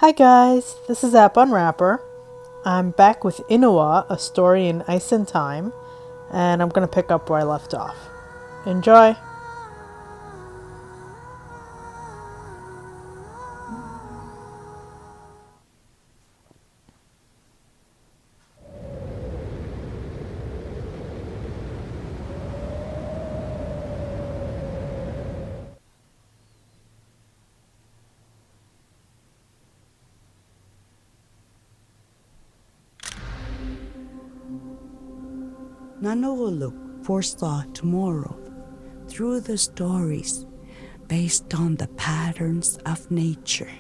Hi guys, this is App Unwrapper. I'm back with Inua, a story in Ice and Time, and I'm going to pick up where I left off. Enjoy! Nanolok foresaw tomorrow through the stories based on the patterns of nature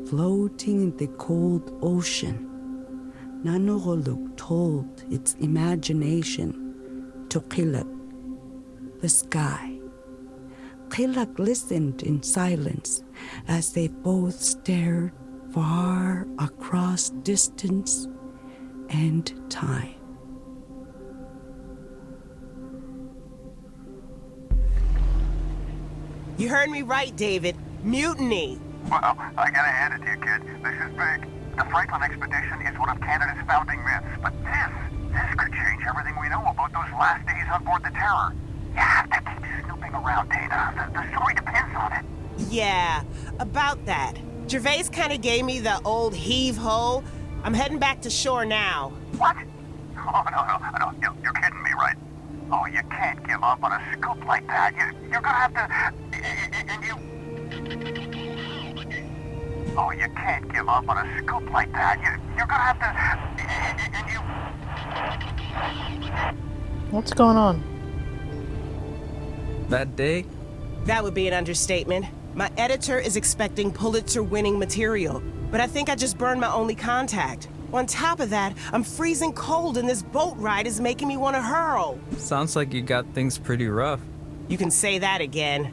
floating in the cold ocean. Nanolok told its imagination to Kilak, the sky. Kilak listened in silence as they both stared far across distance and time. You heard me right, David. Mutiny. Well, I gotta hand it to you, kid. This is big. The Franklin expedition is one of Canada's founding myths, but this could change everything we know about those last days on board the Terror. You have to keep snooping around, Dana. The story depends on it. Yeah, about that. Gervais kind of gave me the old heave-ho. I'm heading back to shore now. What? Oh, no. You're kidding me, right? Oh, you can't give up on a scoop like that. You're gonna have to... And you... Oh, you can't give up on a scoop like that. You're gonna have to... And you... What's going on? Bad day? That would be an understatement. My editor is expecting Pulitzer-winning material, but I think I just burned my only contact. On top of that, I'm freezing cold and this boat ride is making me want to hurl. Sounds like you got things pretty rough. You can say that again.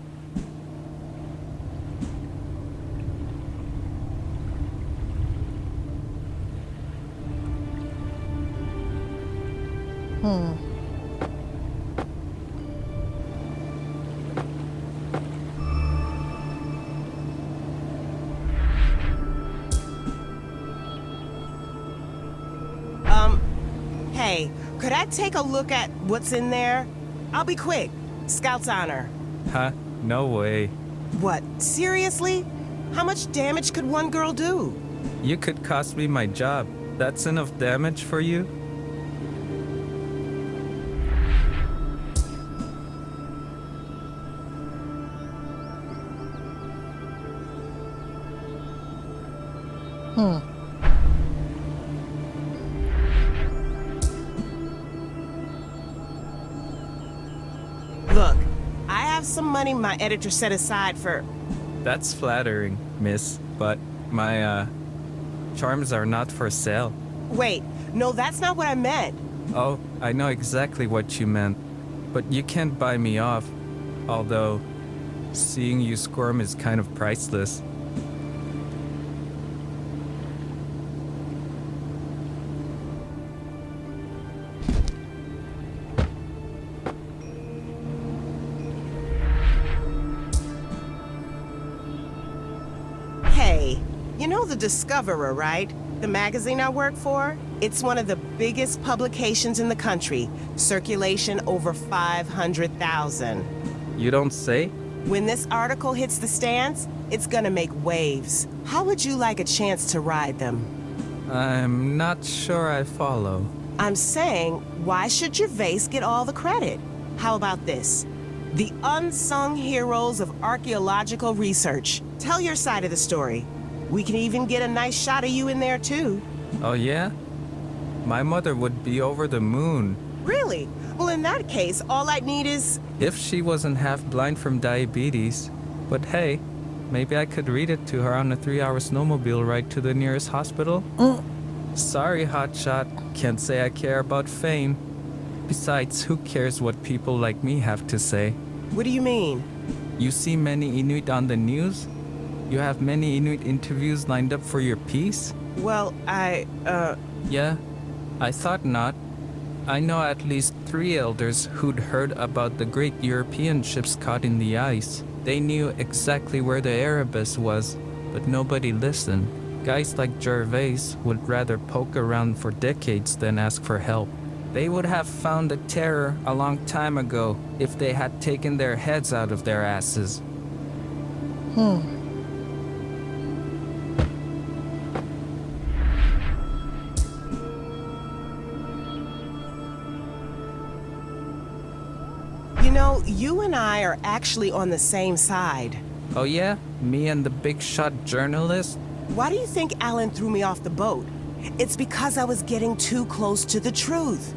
Hey, could I take a look at what's in there? I'll be quick. Scout's honor. Huh? No way. What, seriously? How much damage could one girl do? You could cost me my job. That's enough damage for you? Look, I have some money my editor set aside for... That's flattering, miss, but my, charms are not for sale. Wait, no, that's not what I meant. Oh, I know exactly what you meant. But you can't buy me off. Although, seeing you squirm is kind of priceless. Hey, you know The Discoverer, right? The magazine I work for? It's one of the biggest publications in the country. Circulation over 500,000. You don't say? When this article hits the stands, it's gonna make waves. How would you like a chance to ride them? I'm not sure I follow. I'm saying, why should Gervais get all the credit? How about this? The unsung heroes of archaeological research. Tell your side of the story. We can even get a nice shot of you in there, too. Oh yeah? My mother would be over the moon. Really? Well, in that case, all I'd need is... If she wasn't half blind from diabetes. But hey, maybe I could read it to her on a 3-hour snowmobile ride to the nearest hospital. Sorry, hotshot. Can't say I care about fame. Besides, who cares what people like me have to say? What do you mean? You see many Inuit on the news? You have many Inuit interviews lined up for your piece? Well, Yeah, I thought not. I know at least 3 elders who'd heard about the great European ships caught in the ice. They knew exactly where the Erebus was, but nobody listened. Guys like Gervais would rather poke around for decades than ask for help. They would have found the terror a long time ago if they had taken their heads out of their asses. You know, you and I are actually on the same side. Oh yeah? Me and the big shot journalist? Why do you think Alan threw me off the boat? It's because I was getting too close to the truth.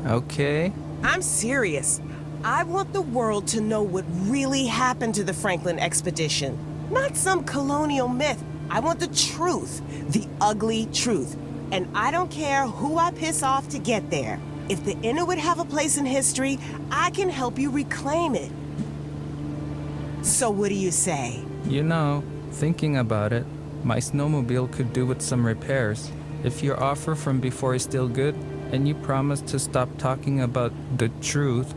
Okay. I'm serious. I want the world to know what really happened to the Franklin expedition. Not some colonial myth. I want the truth. The ugly truth. And I don't care who I piss off to get there. If the Inuit have a place in history, I can help you reclaim it. So what do you say? You know, thinking about it, my snowmobile could do with some repairs. If your offer from before is still good, and you promise to stop talking about the truth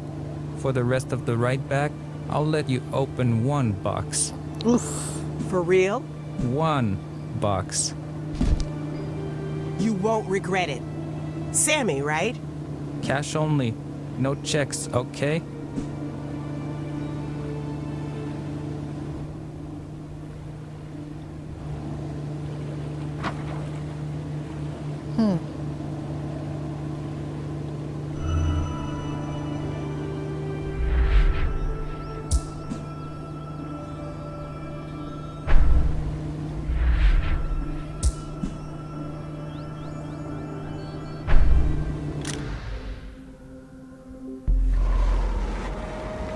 for the rest of the ride back, I'll let you open one box. Oof. For real? One box. You won't regret it. Sammy, right? Cash only. No checks, okay?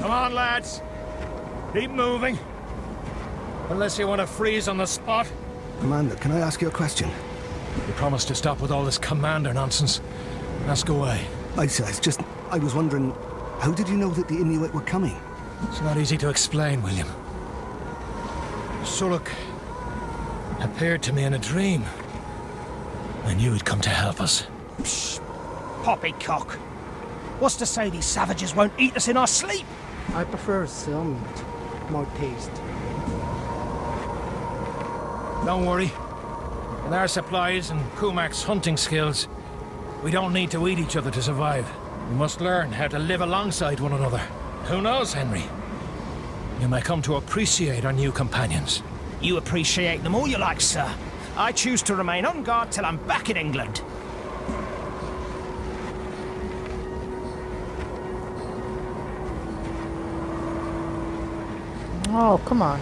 Come on, lads. Keep moving. Unless you want to freeze on the spot. Commander, can I ask you a question? You promised to stop with all this commander nonsense. Ask away. I was wondering, how did you know that the Inuit were coming? It's not easy to explain, William. Suluk appeared to me in a dream. I knew he'd come to help us. Psst, poppycock. What's to say these savages won't eat us in our sleep? I prefer seal meat. More taste. Don't worry. With our supplies and Kumak's hunting skills, we don't need to eat each other to survive. We must learn how to live alongside one another. Who knows, Henry? You may come to appreciate our new companions. You appreciate them all you like, sir. I choose to remain on guard till I'm back in England. Oh, come on.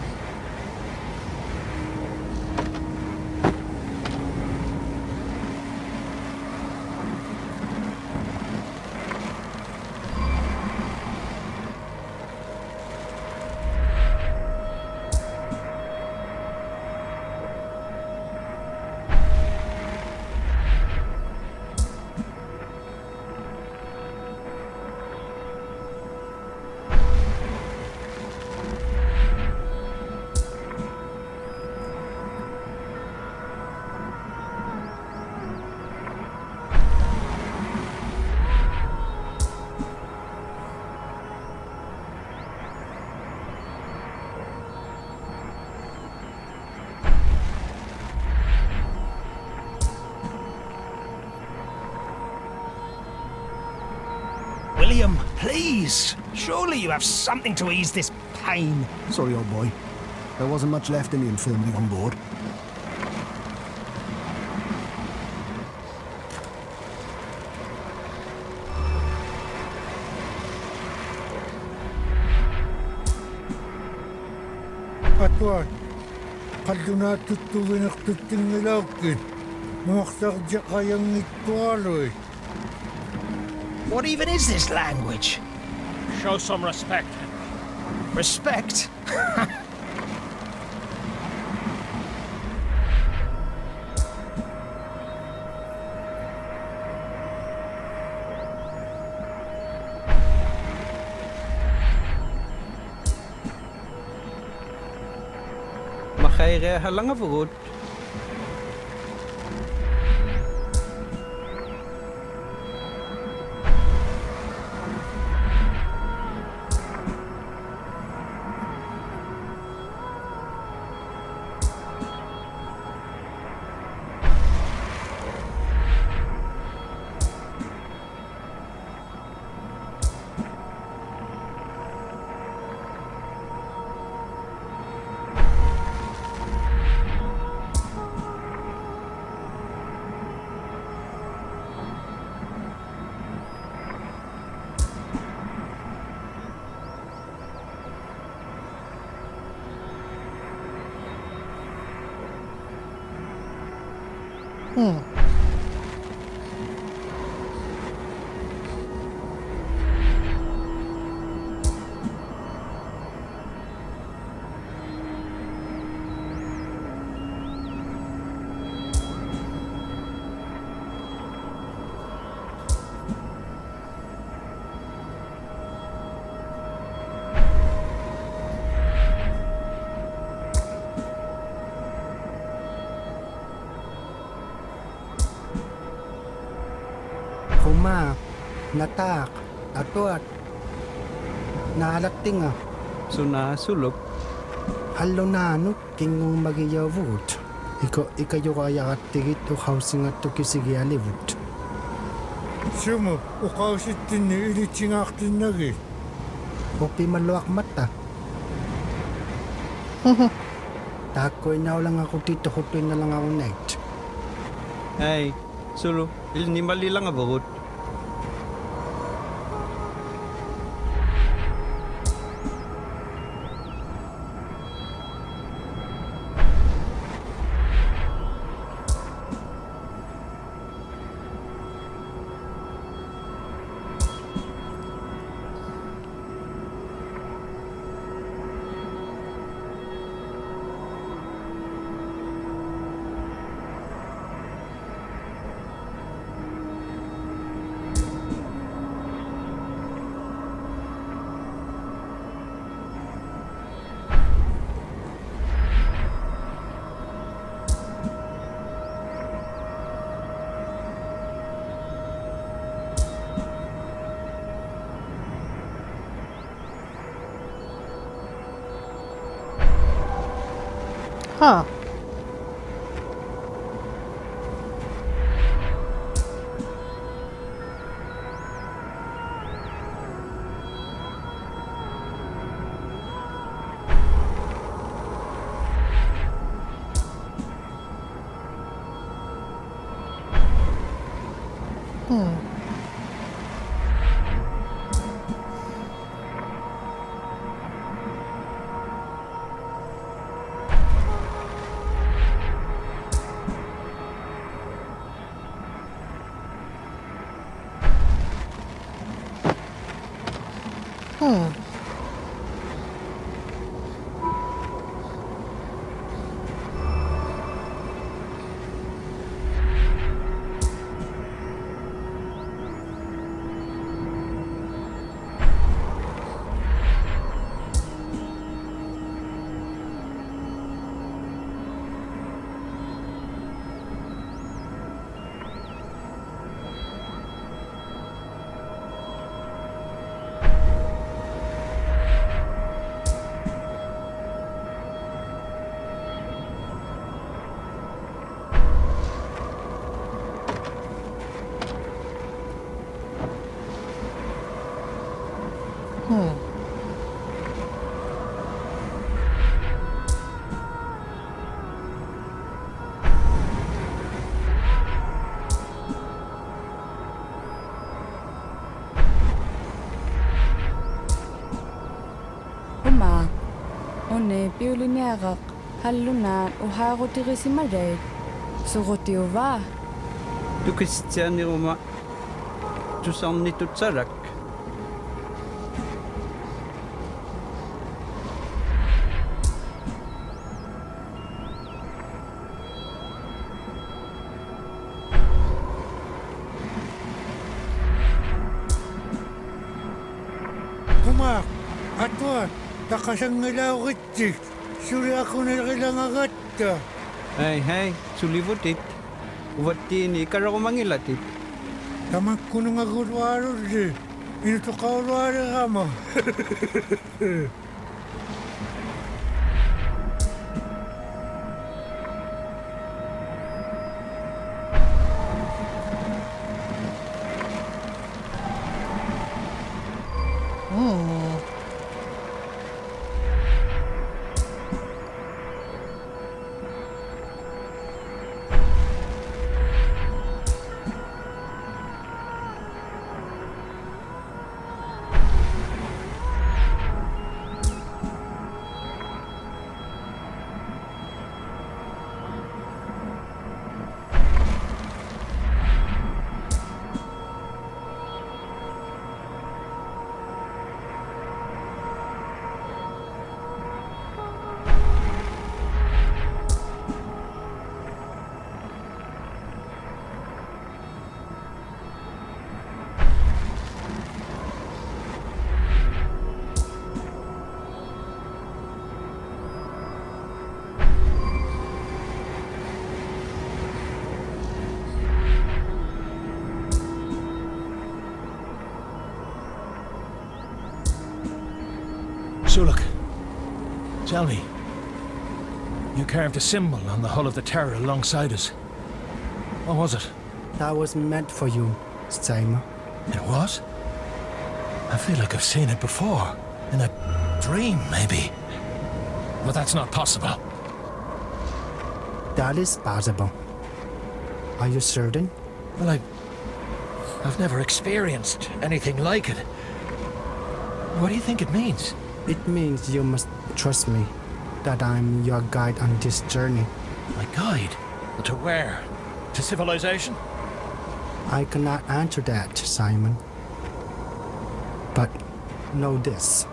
William, please. Surely you have something to ease this pain. Sorry, old boy. There wasn't much left in the infirmary on board. Atwan, kaduna tutuwinak tutingilawkin. Mukhtarja kayang itwaloy. What even is this language? Show some respect. Respect? Makaireha lang avod. Kuma, natak, atuat, naalating Suna sulok. Hallo nanut kingong magiyavut. Ikayo kaya katigit o housing at tukisigi alivut. Sumo, ukausitin ni ilitsingaktin nagi. Opi maluak mata. Takoy na lang ako dito, hutoy na lang ako night. Hey, sulu, ilnimali lang abot. Huh. Uma, one piuliniagak, hallunan uhaagutigisimadaid. Sugotiuva. Tukistiyani ruma. Tusamni tutsarak. Kuma, atuat, takasang nilawit. Suri ako na kilangagatta. Hey, sulivutit. Uvatini karakumangilatit. Tamak ko nung agurwaro di. Ito kaurwaro ka mo. Suluk, tell me. You carved a symbol on the hull of the Terror alongside us. What was it? That was meant for you, Simon. It was? I feel like I've seen it before. In a dream, maybe. But that's not possible. That is possible. Are you certain? Well, I've never experienced anything like it. What do you think it means? It means you must trust me, that I'm your guide on this journey. My guide? To where? To civilization? I cannot answer that, Simon. But know this.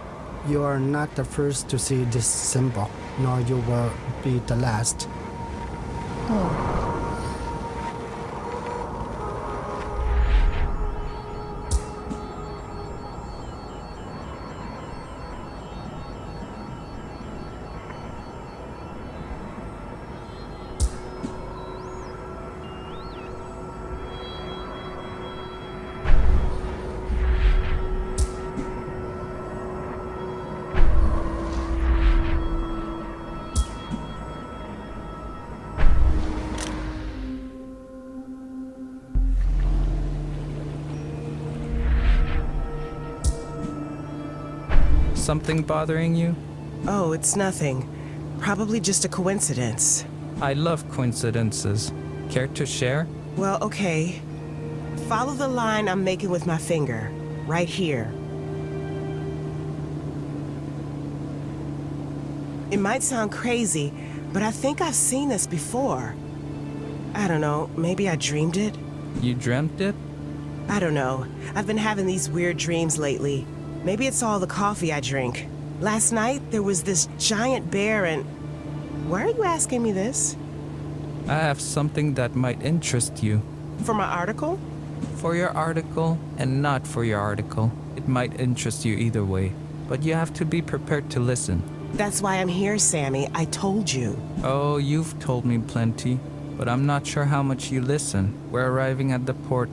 You are not the first to see this symbol, nor you will be the last. Something bothering you? Oh, it's nothing. Probably just a coincidence. I love coincidences. Care to share? Well, okay. Follow the line I'm making with my finger. Right here. It might sound crazy, but I think I've seen this before. I don't know, maybe I dreamed it? You dreamt it? I don't know. I've been having these weird dreams lately. Maybe it's all the coffee I drink. Last night, there was this giant bear and... Why are you asking me this? I have something that might interest you. For my article? For your article and not for your article. It might interest you either way, but you have to be prepared to listen. That's why I'm here, Sammy. I told you. Oh, you've told me plenty, but I'm not sure how much you listen. We're arriving at the port.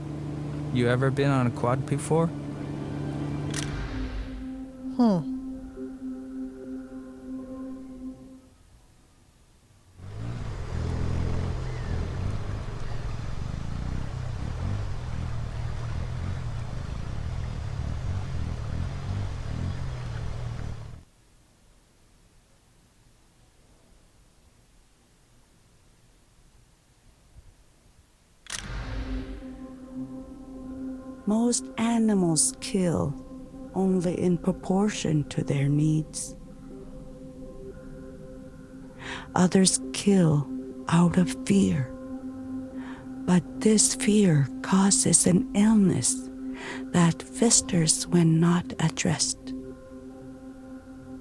You ever been on a quad before? Most animals kill only in proportion to their needs. Others kill out of fear. But this fear causes an illness that festers when not addressed.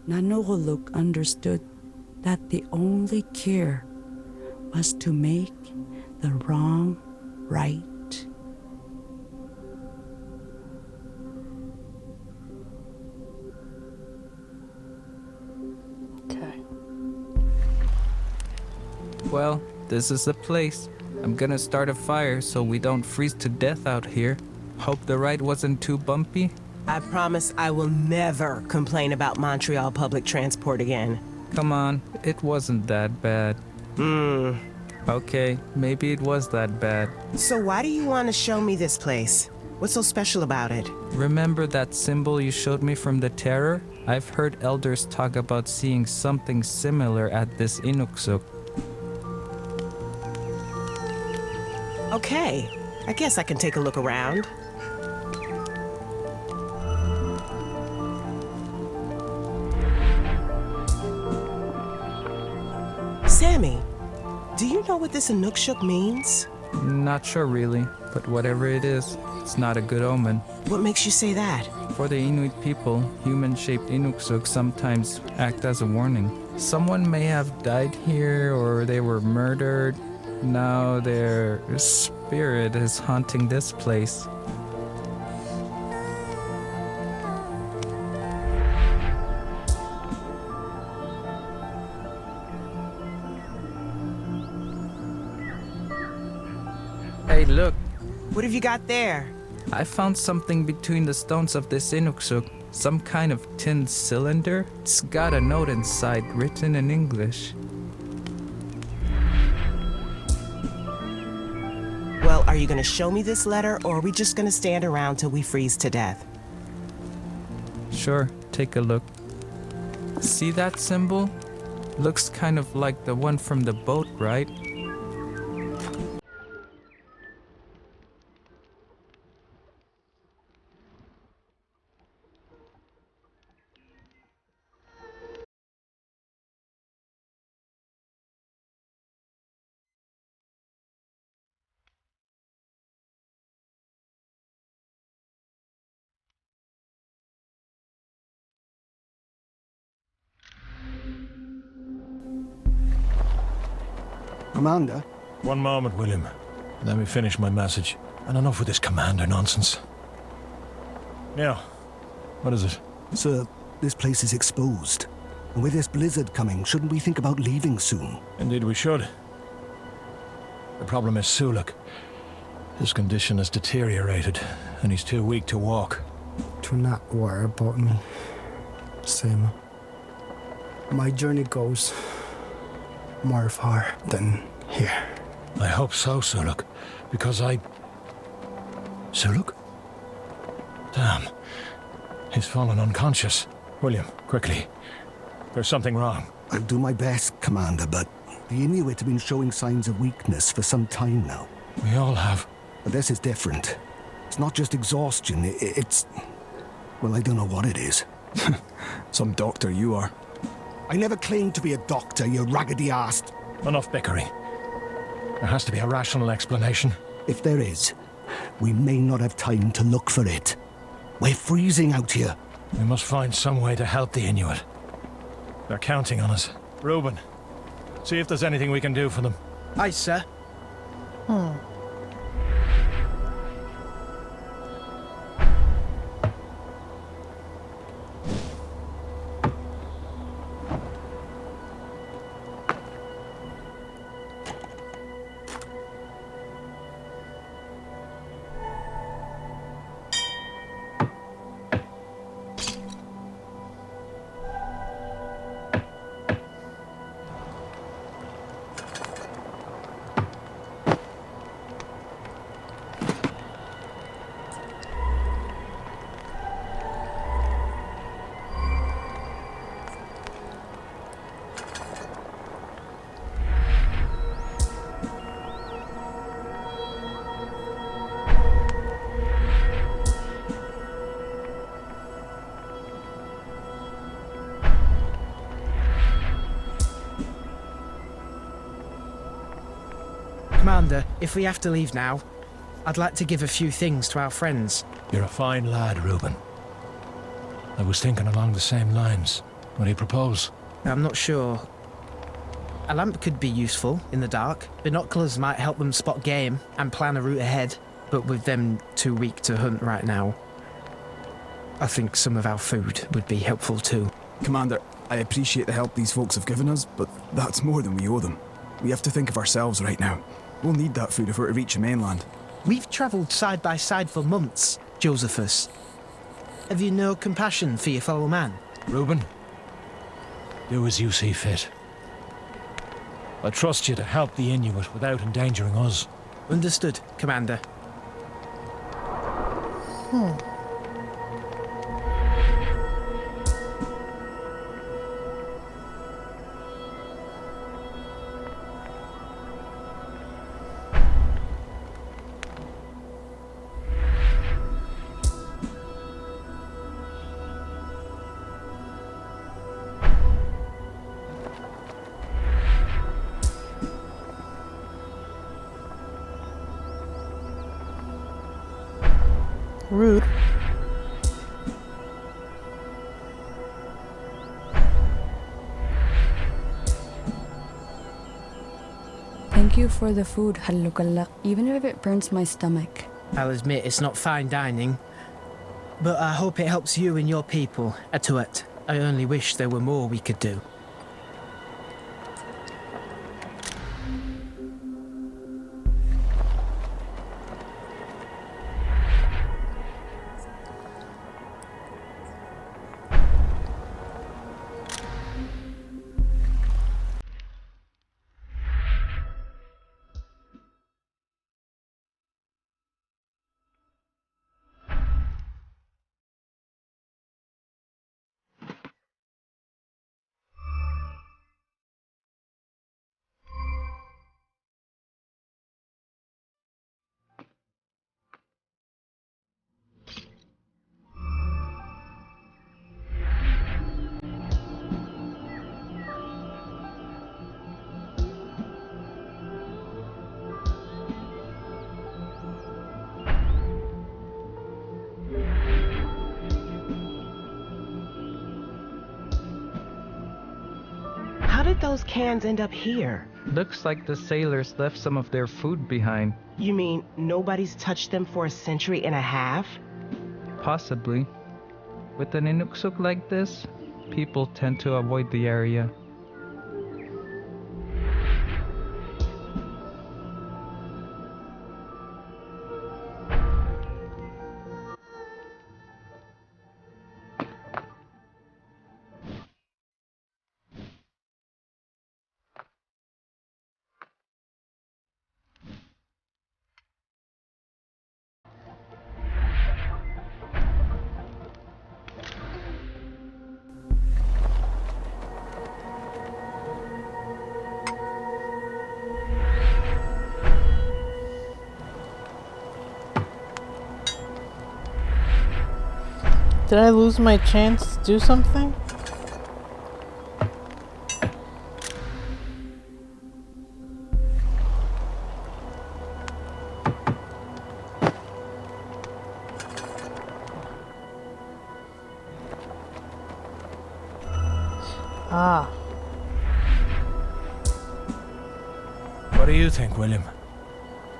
Nanuruluk understood that the only cure was to make the wrong right. Well, this is the place. I'm gonna start a fire so we don't freeze to death out here. Hope the ride wasn't too bumpy. I promise I will never complain about Montreal public transport again. Come on, it wasn't that bad. Okay, maybe it was that bad. So why do you want to show me this place? What's so special about it? Remember that symbol you showed me from the Terror? I've heard elders talk about seeing something similar at this Inuksuk. Okay, I guess I can take a look around. Sammy, do you know what this Inukshuk means? Not sure really, but whatever it is, it's not a good omen. What makes you say that? For the Inuit people, human-shaped Inuksuk sometimes act as a warning. Someone may have died here or they were murdered. Now their spirit is haunting this place. Hey, look. What have you got there? I found something between the stones of this Inuksuk. Some kind of tin cylinder. It's got a note inside written in English. Well, are you going to show me this letter, or are we just going to stand around till we freeze to death? Sure, take a look. See that symbol? Looks kind of like the one from the boat, right? Commander? One moment, William. Let me finish my message. And enough with this commander nonsense. Yeah. What is it? Sir, this place is exposed. And with this blizzard coming, shouldn't we think about leaving soon? Indeed we should. The problem is Suluk. His condition has deteriorated, and he's too weak to walk. Do not worry about me, Sam. My journey goes more far than here. I hope so, Suluk, because Suluk? Damn. He's fallen unconscious. William, quickly. There's something wrong. I'll do my best, Commander, but the Inuit have been showing signs of weakness for some time now. We all have. But this is different. It's not just exhaustion, it's... Well, I don't know what it is. Some doctor you are. I never claimed to be a doctor, you raggedy-assed. Enough bickering. There has to be a rational explanation. If there is, we may not have time to look for it. We're freezing out here. We must find some way to help the Inuit. They're counting on us. Reuben, see if there's anything we can do for them. Aye, sir. Commander, if we have to leave now, I'd like to give a few things to our friends. You're a fine lad, Reuben. I was thinking along the same lines. What do you propose? I'm not sure. A lamp could be useful in the dark. Binoculars might help them spot game and plan a route ahead, but with them too weak to hunt right now, I think some of our food would be helpful too. Commander, I appreciate the help these folks have given us, but that's more than we owe them. We have to think of ourselves right now. We'll need that food if we're to reach the mainland. We've travelled side by side for months, Josephus. Have you no compassion for your fellow man? Reuben, do as you see fit. I trust you to help the Inuit without endangering us. Understood, Commander. Rude. Thank you for the food, Hallukalla, even if it burns my stomach. I'll admit it's not fine dining, but I hope it helps you and your people, Atuat. I only wish there were more we could do. those cans end up here? Looks like the sailors left some of their food behind. You mean nobody's touched them for a century and a half? Possibly. With an inuksuk like this, people tend to avoid the area. Did I lose my chance to do something? Ah. What do you think, William?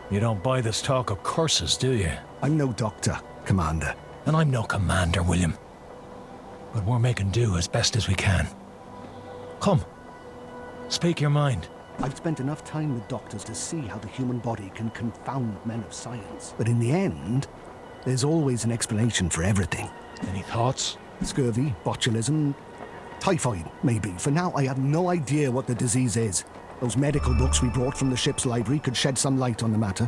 You don't buy this talk of curses, do you? I'm no doctor, Commander. And I'm no commander, William. But we're making do as best as we can. Come, speak your mind. I've spent enough time with doctors to see how the human body can confound men of science. But in the end, there's always an explanation for everything. Any thoughts? Scurvy, botulism, typhoid, maybe. For now, I have no idea what the disease is. Those medical books we brought from the ship's library could shed some light on the matter.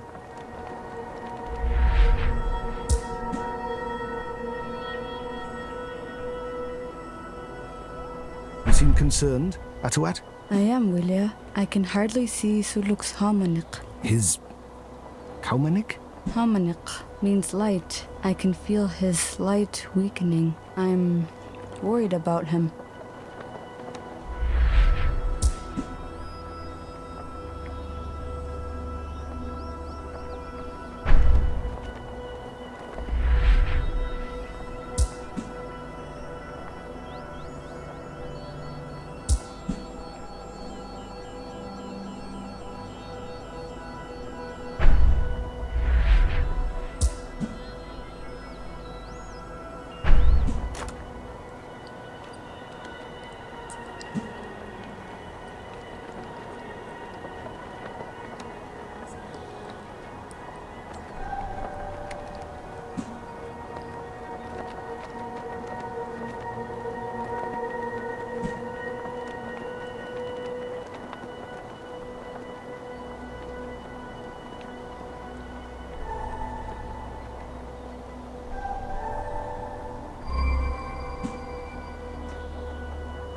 You seem concerned, Atuat? I am, Willia. I can hardly see Suluk's harmonic. His... Kaumanik? Harmonic means light. I can feel his light weakening. I'm worried about him.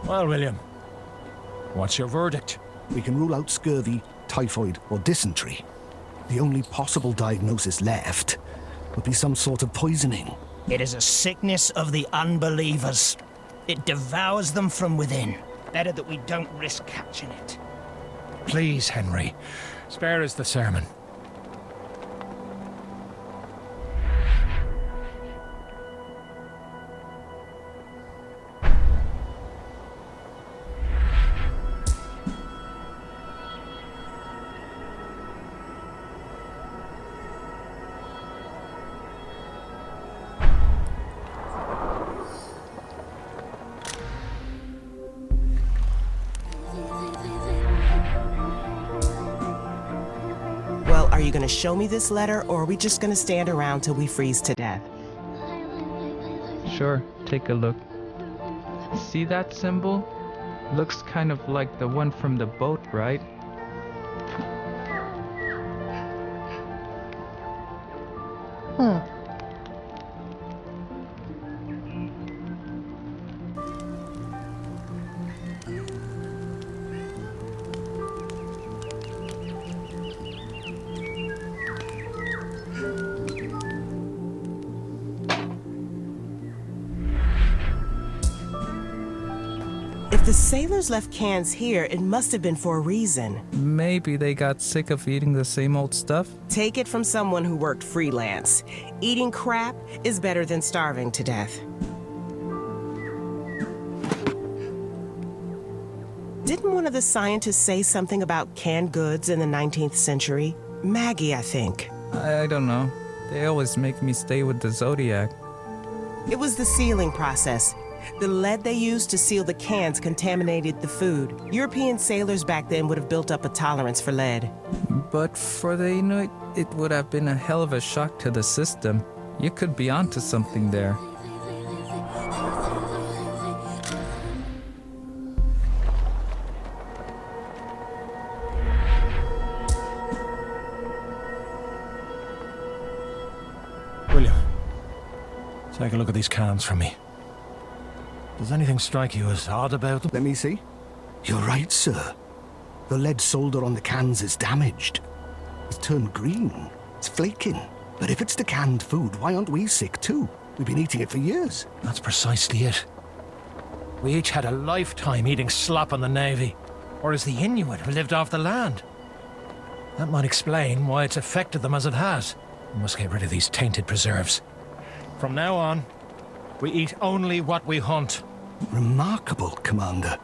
Well, William, what's your verdict? We can rule out scurvy, typhoid, or dysentery. The only possible diagnosis left would be some sort of poisoning. It is a sickness of the unbelievers. It devours them from within. Better that we don't risk catching it. Please, Henry, spare us the sermon. Well, are you going to show me this letter, or are we just going to stand around till we freeze to death? Sure, take a look. See that symbol? Looks kind of like the one from the boat, right? If the sailors left cans here, it must have been for a reason. Maybe they got sick of eating the same old stuff? Take it from someone who worked freelance. Eating crap is better than starving to death. Didn't one one of the scientists say something about canned goods in the 19th century? Maggie, I think. I don't know. They always make me stay with the Zodiac. It was the sealing process. The lead they used to seal the cans contaminated the food. European sailors back then would have built up a tolerance for lead. But for the Inuit, it would have been a hell of a shock to the system. You could be onto something there. William, take a look at these cans for me. Does anything strike you as odd about them? Let me see. You're right, sir. The lead solder on the cans is damaged. It's turned green. It's flaking. But if it's the canned food, why aren't we sick too? We've been eating it for years. That's precisely it. We each had a lifetime eating slop on the Navy, or as the Inuit who lived off the land. That might explain why it's affected them as it has. We must get rid of these tainted preserves. From now on, we eat only what we hunt. Remarkable, Commander.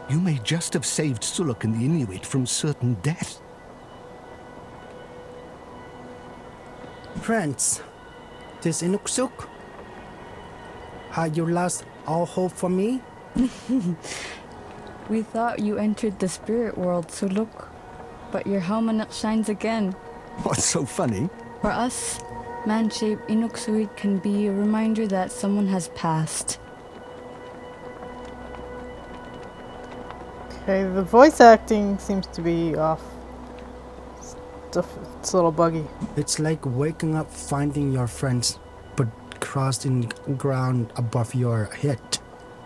You may just have saved Suluk and the Inuit from certain death. Friends, this Inuksuk? Had you lost all hope for me? We thought you entered the spirit world, Suluk. But your helmet shines again. What's so funny? For us, man-shaped Inuksuk can be a reminder that someone has passed. Okay, the voice acting seems to be off. It's a little buggy. It's like waking up finding your friends, but crossing ground above your head.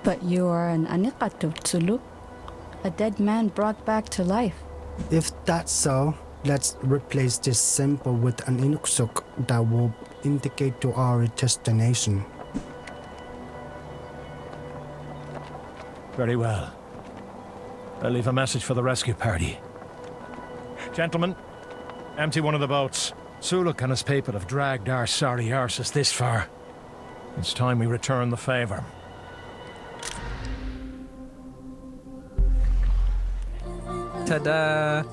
But you are an Anikatut, Suluk. A dead man brought back to life. If that's so, let's replace this symbol with an Inuksuk that will indicate to our destination. Very well. I'll leave a message for the rescue party. Gentlemen, empty one of the boats. Suluk and his people have dragged our sorry arses this far. It's time we return the favor. Ta-da!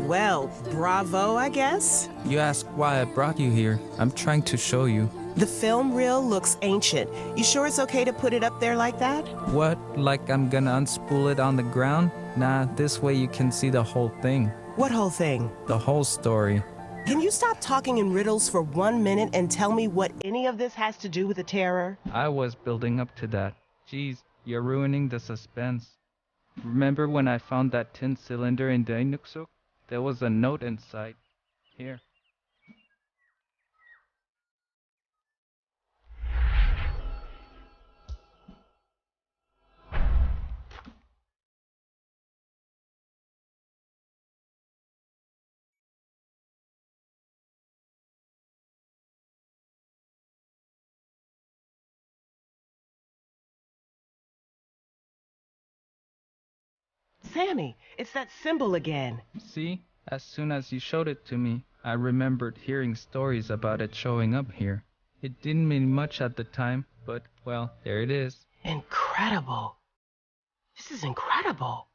Well, bravo, I guess? You ask why I brought you here. I'm trying to show you. The film reel looks ancient. You sure it's okay to put it up there like that? What? Like I'm gonna unspool it on the ground? Nah, this way you can see the whole thing. What whole thing? The whole story. Can you stop talking in riddles for 1 minute and tell me what any of this has to do with the terror? I was building up to that. Jeez, you're ruining the suspense. Remember when I found that tin cylinder in the Inuksuk? There was a note inside. Here. Sammy, it's that symbol again. See? As soon as you showed it to me, I remembered hearing stories about it showing up here. It didn't mean much at the time, but, well, there it is. Incredible. This is incredible.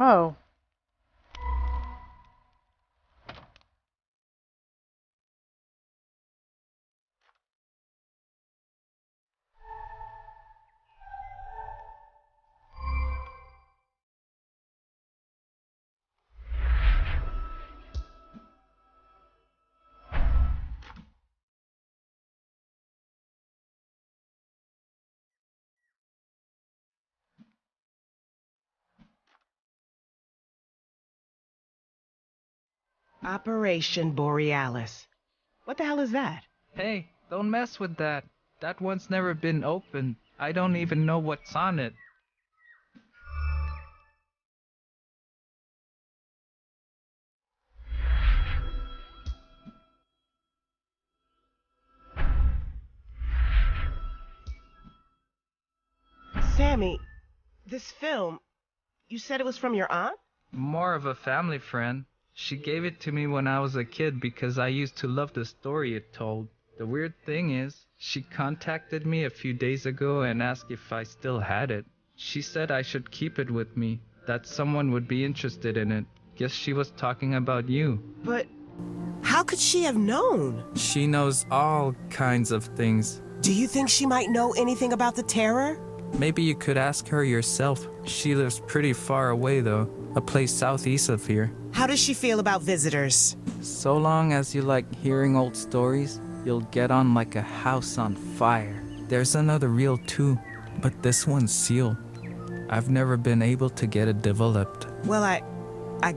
Oh. Operation Borealis. What the hell is that? Hey, don't mess with that. That one's never been opened. I don't even know what's on it. Sammy, this film, you said it was from your aunt? More of a family friend. She gave it to me when I was a kid because I used to love the story it told. The weird thing is, she contacted me a few days ago and asked if I still had it. She said I should keep it with me, that someone would be interested in it. Guess she was talking about you. But how could she have known? She knows all kinds of things. Do you think she might know anything about the terror? Maybe you could ask her yourself. She lives pretty far away though, a place southeast of here. How does she feel about visitors? So long as you like hearing old stories, you'll get on like a house on fire. There's another reel too, but this one's sealed. I've never been able to get it developed. Well, I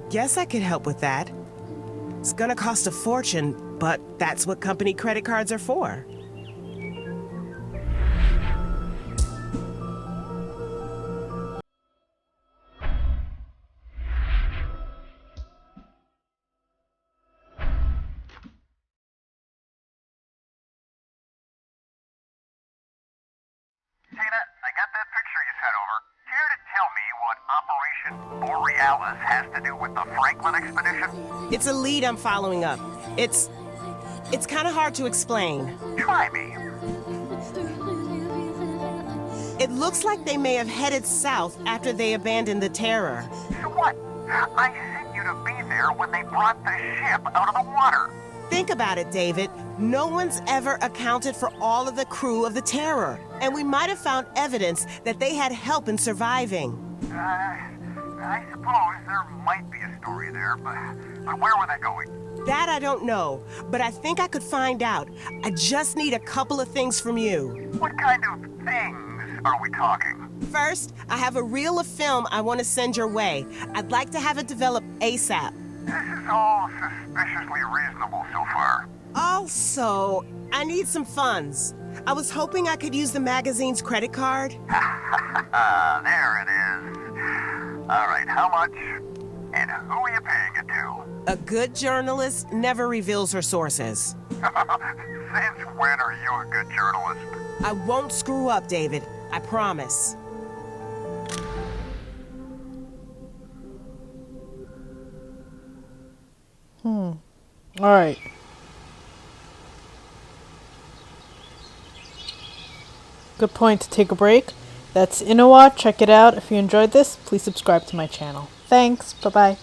guess I could help with that. It's gonna cost a fortune, but that's what company credit cards are for. Tina, I got that picture you sent over. Care to tell me what Operation Borealis has to do with the Franklin expedition? It's a lead I'm following up. It's kind of hard to explain. Try me. It looks like they may have headed south after they abandoned the Terror. So what? I sent you to be there when they brought the ship out of the water. Think about it, David. No one's ever accounted for all of the crew of the Terror, and we might have found evidence that they had help in surviving. I suppose there might be a story there, but where were they going? That I don't know, but I think I could find out. I just need a couple of things from you. What kind of things are we talking? First, I have a reel of film I want to send your way. I'd like to have it developed ASAP. This is all suspiciously reasonable so far. Also, I need some funds. I was hoping I could use the magazine's credit card. There it is. All right, how much? And who are you paying it to? A good journalist never reveals her sources. Since when are you a good journalist? I won't screw up, David. I promise. Alright. Good point to take a break. That's Inua. Check it out. If you enjoyed this, please subscribe to my channel. Thanks. Bye-bye.